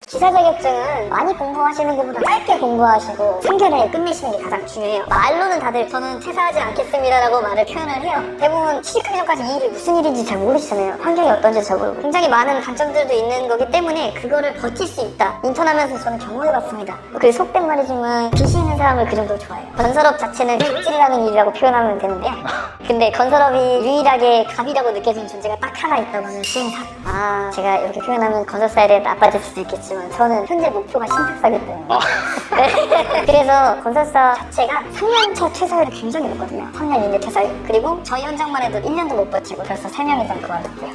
기사 자격증은 많이 공부하시는 것보다 짧게 공부하시고 3개월에 끝내시는 게 가장 중요해요. 말로는 다들 저는 퇴사하지 않겠습니다라고 말을 표현을 해요. 대부분 취직하기 전까지 이 일이 무슨 일인지 잘 모르시잖아요. 환경이 어떤지 잘 모르고 굉장히 많은 단점들도 있는 거기 때문에 그거를 버틸 수 있다. 인턴하면서 저는 경험해봤습니다. 그게 속된 말이지만 빚이 있는 사람을 그 정도로 좋아해요. 건설업 자체는 빚질이라는 일이라고 표현하면 되는데요. 근데 건설업이 유일하게 갑이라고 느껴지는 존재가 딱 하나 있다고 하는 시행사. 제가 이렇게 표현하면 건설사에 대해 나빠질 수도 있겠지만 저는 현재 목표가 신탁사기 때문에 네. 그래서 건설사 자체가 3년차 퇴사율이 굉장히 높거든요. 3년 이내 퇴사율. 그리고 저희 현장만 해도 1년도 못 버티고 벌써 3명 이상 그만뒀고요.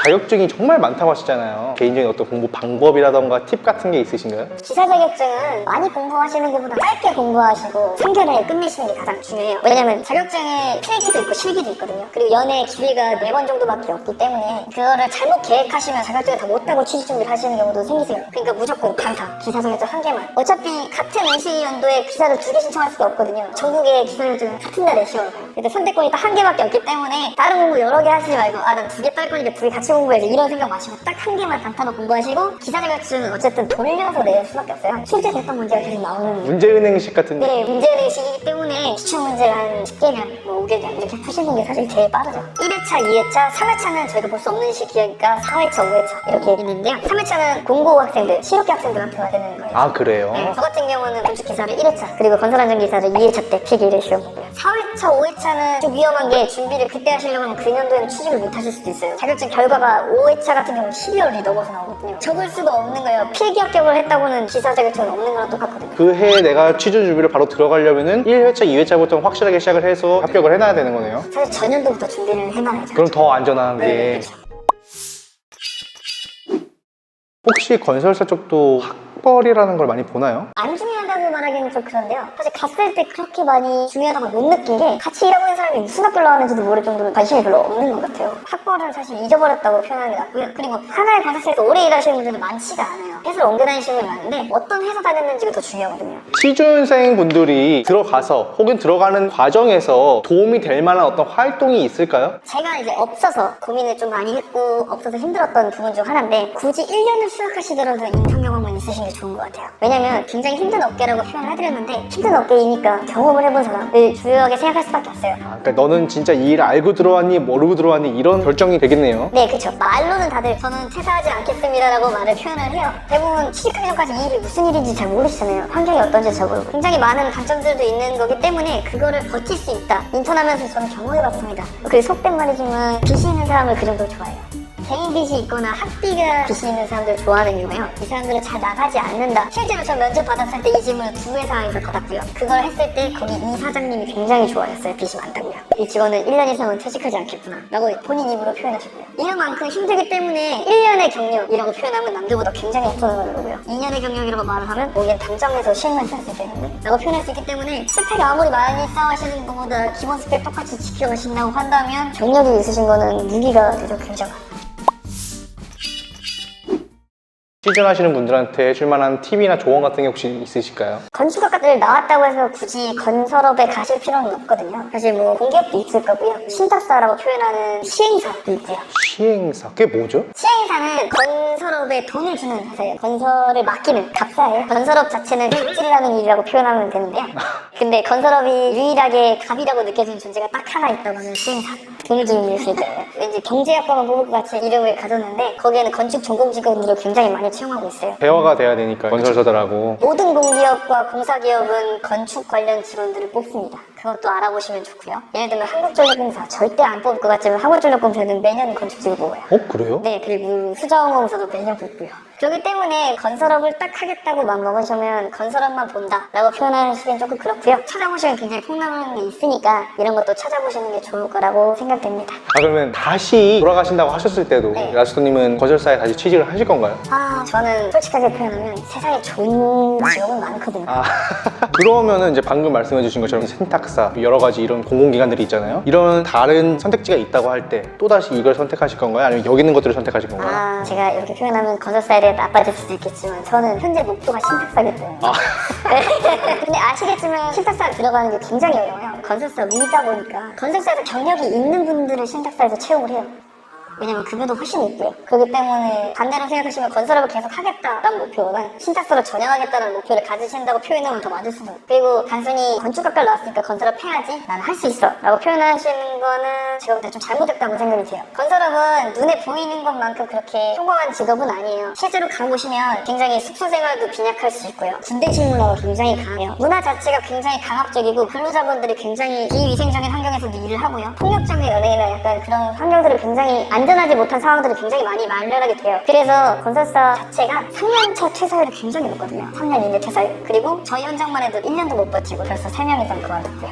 자격증이 정말 많다고 하시잖아요. 개인적인 어떤 공부 방법이라던가 팁 같은 게 있으신가요? 기사 자격증은 많이 공부하시는 것보다 짧게 공부하시고 3개월에 끝내시는 게 가장 중요해요. 왜냐면 자격증에 필기도 있고 실기도 있거든요. 그리고 연애 기회가 4번 정도밖에 없기 때문에 그거를 잘못 계획하시면 자격증을 다 못하고 취직 준비를 하시는 경우도 생기세요. 그러니까 무조건 강타, 기사 자격증 1개만. 어차피 같은 응시연도에 기사를 2개 신청할 수가 없거든요. 전국의 기사 자격증은 같은 날에 시험을 봐요. 그래서 선택권이 딱 1개밖에 없기 때문에 다른 공부 여러 개 하시지 말고 난 2개 딸 거니까 2개 같이 공부해야지 이런 생각 마시고 딱 1개만 단타로 공부하시고 기사 자격증은 어쨌든 돌려서 낼 수밖에 없어요. 실제 됐던 문제가 계속 나오는 문제은행식 같은데? 네, 문제의식이기 때문에 기출 문제를 한 10개년, 5개년 이렇게 푸시는 게 사실 제일 빠르죠. 1회차, 2회차, 3회차는 저희가 볼 수 없는 시기니까 4회차, 5회차 이렇게 있는데요. 3회차는 공고 학생들, 실업계 학생들한테 와야 되는 거예요. 그래요? 네, 저 같은 경우는 건축기사를 1회차, 그리고 건설안전기사를 2회차 때 필기를 시험 보고요. 4회차, 5회차는 좀 위험한 게 준비를 그때 하시려고 하면 그 년도에는 취직을 못 하실 수도 있어요. 자격증 결과가 5회차 같은 경우는 12월이 넘어서 나오거든요. 적을 수가 없는 거예요. 필기 합격을 했다고는 기사 자격증은 없는 거랑 똑같거든요. 그 해에 내가 취준 준비를 바로 들어가려면은 1회차, 2회차부터 확실하게 시작을 해서 합격을 해놔야 되는 거네요. 사실 전년도부터 준비를 해놔야죠. 그럼 더 안전한 게. 네, 그렇죠. 혹시 건설사 쪽도 학벌이라는 걸 많이 보나요? 안 중요하다고 말하기는 좀 그런데요. 사실 갔을 때 그렇게 많이 중요하다고 못 느낀 게 같이 일하고 있는 사람이 무슨 학교를 나왔는지도 모를 정도로 관심이 별로 없는 것 같아요. 학벌을 사실 잊어버렸다고 표현하는 게 낫고요. 그리고 하나의 건설사에서 오래 일하시는 분들은 많지가 않아요. 회사를 옮겨 다니시는 분이 많은데 어떤 회사 다녔는지가 더 중요하거든요. 취준생 분들이 들어가서 혹은 들어가는 과정에서 도움이 될 만한 어떤 활동이 있을까요? 제가 이제 없어서 고민을 좀 많이 했고 없어서 힘들었던 부분 중 하나인데 굳이 1년을 수학하시더라도 인턴 경험은 있으신 게 좋은 것 같아요. 왜냐면 굉장히 힘든 업계라고 표현을 해드렸는데 힘든 업계이니까 경험을 해본 사람을 중요하게 생각할 수밖에 없어요. 그러니까 너는 진짜 이 일을 알고 들어왔니 모르고 들어왔니 이런 결정이 되겠네요. 네, 그렇죠. 말로는 다들 저는 퇴사하지 않겠습니다라고 말을 표현을 해요. 대부분 취직하기 전까지 이 일이 무슨 일인지 잘 모르시잖아요. 환경이 어떤지 잘 모르고 굉장히 많은 단점들도 있는 거기 때문에 그거를 버틸 수 있다. 인턴하면서 저는 경험해봤습니다. 그게 속된 말이지만 빚이 있는 사람을 그 정도로 좋아해요. 개인 빚이 있거나 학비가 빚이 있는 사람들을 좋아하는 이유가요. 이 사람들은 잘 나가지 않는다. 실제로 저 면접 받았을 때 이 질문을 2회사에서 받았고요. 그걸 했을 때 거기 이 사장님이 굉장히 좋아했어요. 빚이 많다고요. 이 직원은 1년 이상은 퇴직하지 않겠구나 라고 본인 입으로 표현하셨고요. 이만큼 힘들기 때문에 1년의 경력이라고 표현하면 남들보다 굉장히 앞서는 거고요. 2년의 경력이라고 말을 하면 여기는 당장에서 시행만 할 수 있는데 라고 표현할 수 있기 때문에 스펙이 아무리 많이 쌓으시는 것보다 기본 스펙 똑같이 지켜가신다고 한다면 경력이 있으신 거는 무기가 되죠. 굉장한. 취준하시는 분들한테 줄 만한 팁이나 조언 같은 게 혹시 있으실까요? 건축학과를 나왔다고 해서 굳이 건설업에 가실 필요는 없거든요. 사실 뭐 공기업도 있을 거고요. 신탁사라고 표현하는 시행사도 있고요. 시행사, 그게 뭐죠? 시행사는 건설업에 돈을 주는 회사예요. 건설을 맡기는 갑사예요. 건설업 자체는 빚질이라는 일이라고 표현하면 되는데요. 근데 건설업이 유일하게 갑이라고 느껴지는 존재가 딱 하나 있다고 하는 시행사. 돈을 주는 일일때예요. 왠지 경제학과만 뽑을 것 같이 이름을 가졌는데 거기에는 건축 전공 직원들을 굉장히 많이 채용하고 있어요. 대화가 돼야 되니까 건설사들하고. 모든 공기업과 공사기업은 건축 관련 직원들을 뽑습니다. 그것도 알아보시면 좋고요. 예를 들면 한국전력공사 절대 안 뽑을 것 같지만 한국전력공사는 매년 건축직을 뽑아요. 그래요? 네, 그리고 수자원공사도 매년 뽑고요. 그렇기 때문에 건설업을 딱 하겠다고 마음먹으시면 건설업만 본다 라고 표현하시기엔 조금 그렇고요. 찾아보시면 굉장히 폭넓은 게 있으니까 이런 것도 찾아보시는 게 좋을 거라고 생각됩니다. 그러면 다시 돌아가신다고 하셨을 때도 네. 라스토님은 건설사에 다시 취직을 하실 건가요? 저는 솔직하게 표현하면 세상에 좋은 직업은 많거든요. 그러면은 이제 방금 말씀해주신 것처럼 신탁사 여러 가지 이런 공공기관들이 있잖아요. 이런 다른 선택지가 있다고 할 때 또다시 이걸 선택하실 건가요? 아니면 여기 있는 것들을 선택하실 건가요? 제가 이렇게 표현하면 건설사에 대해 나빠질 수도 있겠지만 저는 현재 목표가 신탁사기 때문에 네. 근데 아시겠지만 신탁사 들어가는 게 굉장히 어려워요. 건설사 위다 보니까 건설사에서 경력이 있는 분들을 신탁사에서 채용을 해요. 왜냐면 급여도 훨씬 있고요. 그렇기 때문에 반대로 생각하시면 건설업을 계속 하겠다라는 목표보다 신탁사로 전향하겠다는 목표를 가지신다고 표현하면 더 맞을 수도 있어요. 그리고 단순히 건축학과를 나왔으니까 건설업 해야지 나는 할 수 있어 라고 표현하시는 거는 제가 볼 때 좀 잘못됐다고 생각이 돼요. 건설업은 눈에 보이는 것만큼 그렇게 평범한 직업은 아니에요. 실제로 가보시면 굉장히 숙소 생활도 빈약할 수 있고요. 군대 직무가 굉장히 강해요. 문화 자체가 굉장히 강압적이고 근로자분들이 굉장히 비위생적인 환경에서 일을 하고요. 폭력적인 연예나 약간 그런 환경들을 굉장히 안전하지 못한 상황들을 굉장히 많이 만나게 돼요. 그래서 건설사 자체가 3년차 퇴사율이 굉장히 높거든요. 3년 이내 퇴사율. 그리고 저희 현장만 해도 1년도 못 버티고 벌써 3명 이상 그만뒀고요.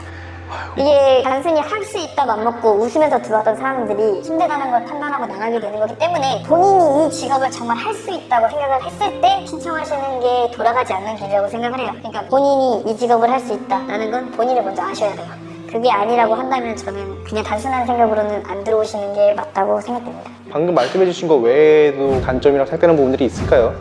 이게 단순히 할 수 있다 맘먹고 웃으면서 들어왔던 사람들이 힘들다는 걸 판단하고 나가게 되는 거기 때문에 본인이 이 직업을 정말 할 수 있다고 생각을 했을 때 신청하시는 게 돌아가지 않는 길이라고 생각을 해요. 그러니까 본인이 이 직업을 할 수 있다라는 건 본인이 먼저 아셔야 돼요. 그게 아니라고 한다면 저는 그냥 단순한 생각으로는 안 들어오시는 게 맞다고 생각됩니다. 방금 말씀해주신 거 외에도 단점이라고 생각되는 부분들이 있을까요?